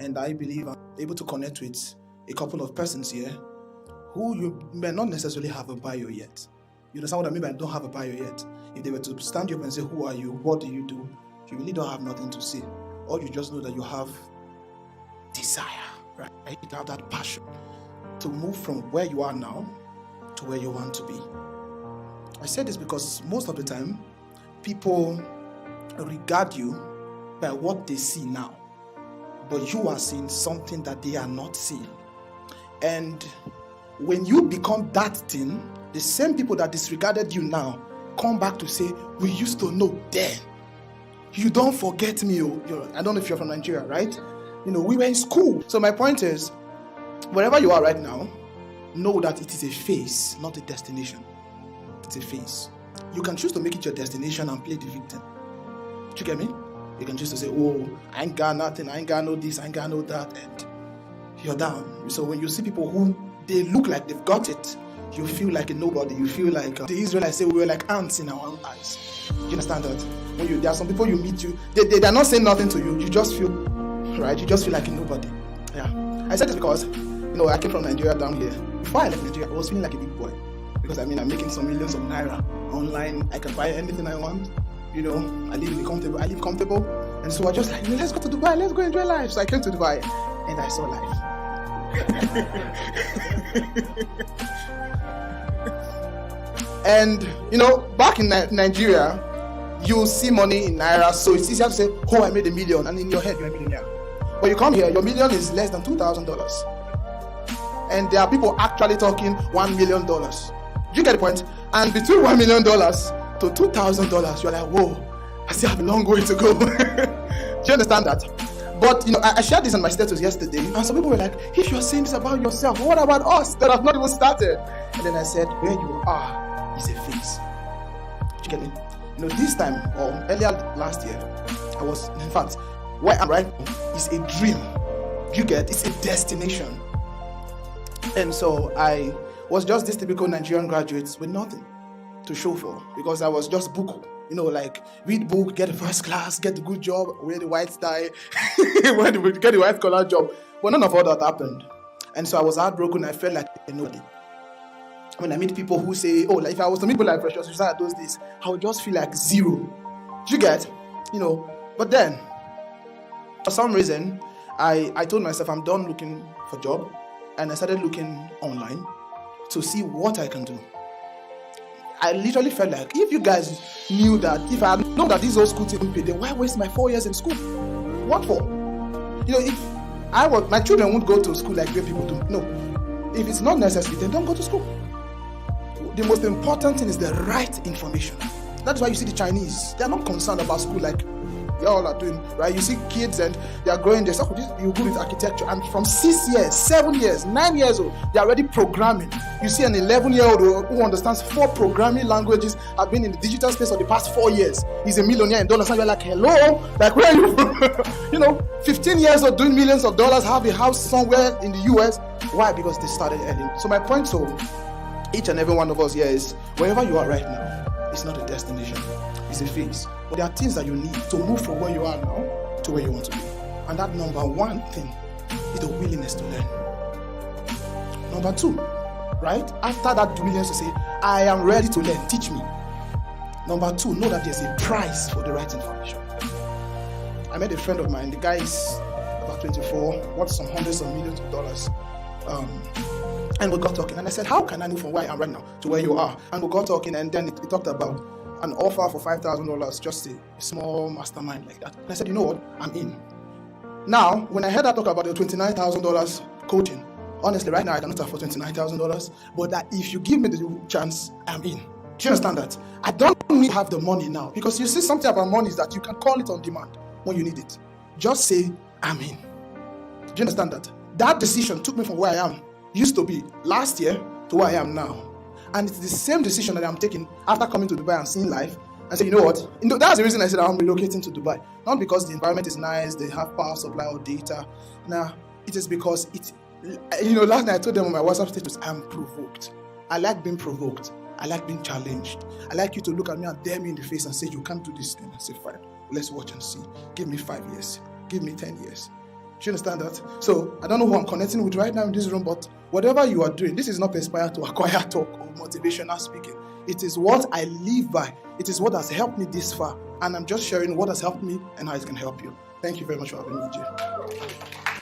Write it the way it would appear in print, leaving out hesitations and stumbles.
And I believe I'm able to connect with a couple of persons here who you may not necessarily have a bio yet. You understand what I mean by don't have a bio yet? If they were to stand you up and say, who are you? What do? You really don't have nothing to say. Or you just know that you have desire, right? You have that passion to move from where you are now to where you want to be. I say this because most of the time, people regard you by what they see now, but you are seeing something that they are not seeing. And when you become that thing, the same people that disregarded you now come back to say, we used to know then. You don't forget me. I don't know if you're from Nigeria, right? We were in school. So my point is, wherever you are right now, know that it is a phase, not a destination. It's a phase. You can choose to make it your destination and play the victim. Do you get me? You can choose to say, oh, I ain't got nothing, I ain't got no this, I ain't got no that, and you're down. So when you see people who, they look like they've got it, you feel like a nobody. You feel like the Israelites say we were like ants in our own eyes. Do you understand that? When there are some people you meet, they're not saying nothing to you. You just feel, right? You just feel like a nobody. Yeah. I said this because, I came from Nigeria down here. Before I left Nigeria, I was feeling like a big boy. Because I'm making some millions of naira online. I can buy anything I want. I live comfortable. And so I just like, let's go to Dubai, let's go enjoy life. So I came to Dubai and I saw life. And, back in Nigeria, you see money in naira, so it's easier to say, oh, I made $1 million, and in your head, you're a millionaire. But you come here, your million is less than $2,000. And there are people actually talking $1 million. Do you get the point? And between $1 million to $2,000, you're like, whoa, I still have a long way to go. Do you understand that? But, I shared this on my status yesterday, and some people were like, if you're saying this about yourself, what about us that have not even started? And then I said, where you are is a phase. Do you get me? This time, or earlier last year, I was, in fact, where I'm right now is a dream. You get, it's a destination. And so I was just this typical Nigerian graduate with nothing to show for, because I was just buku. Like read book, get the first class, get the good job, wear the white tie, get the white collar job. But none of all that happened. And so I was heartbroken. I felt like a nobody. When I meet people who say, oh, like if I was to meet people like Precious Richard those days, I would just feel like zero. Do you get? But then, for some reason, I told myself I'm done looking for a job, and I started looking online to see what I can do. I literally felt like, if you guys knew that, if I had known that this old school didn't pay, then why waste my 4 years in school? What for? If my children won't go to school like great people do. No. If it's not necessary, then don't go to school. The most important thing is the right information. That's why you see the Chinese, they're not concerned about school like you all are doing, right? You see kids and they are growing, they say, you good with architecture, and from 6 years, 7 years, 9 years old, they're already programming. You see an 11-year-old who understands 4 programming languages, have been in the digital space for the past 4 years. He's a millionaire in dollars, and you're like, hello? Like, where are you? 15 years old doing millions of dollars, have a house somewhere in the US. Why? Because they started early. So my point to each and every one of us here is, wherever you are right now, it's not a destination, it's a phase. But there are things that you need to move from where you are now to where you want to be. And that number one thing is the willingness to learn. Number 2, right? After that willingness to say, I am ready to learn, teach me. Number 2, know that there's a price for the right information. I met a friend of mine, the guy is about 24, worth some hundreds of millions of dollars. And we got talking, and I said, how can I move from where I am right now to where you are? And we got talking, and then he talked about an offer for $5,000, just a small mastermind like that. And I said, you know what? I'm in. Now, when I heard that talk about the $29,000 coaching, honestly, right now I cannot afford $29,000, but that if you give me the chance, I'm in. Do you understand that? I don't need to have the money now, because you see something about money is that you can call it on demand when you need it. Just say, I'm in. Do you understand that? That decision took me from where I am, used to be last year, to where I am now. And it's the same decision that I'm taking after coming to Dubai and seeing life. I said, you know what? That's the reason I said I'm relocating to Dubai. Not because the environment is nice, they have power supply or data. Nah, it is because last night I told them on my WhatsApp status, I'm provoked. I like being provoked. I like being challenged. I like you to look at me and dare me in the face and say, you can't do this thing. I say, fine, let's watch and see. Give me 5 years. Give me 10 years. you understand that? So I don't know who I'm connecting with right now in this room, but whatever you are doing, this is not Perspire to acquire talk or motivational speaking. It is what I live by. It is what has helped me this far. And I'm just sharing what has helped me and how it can help you. Thank you very much for having me, Jay.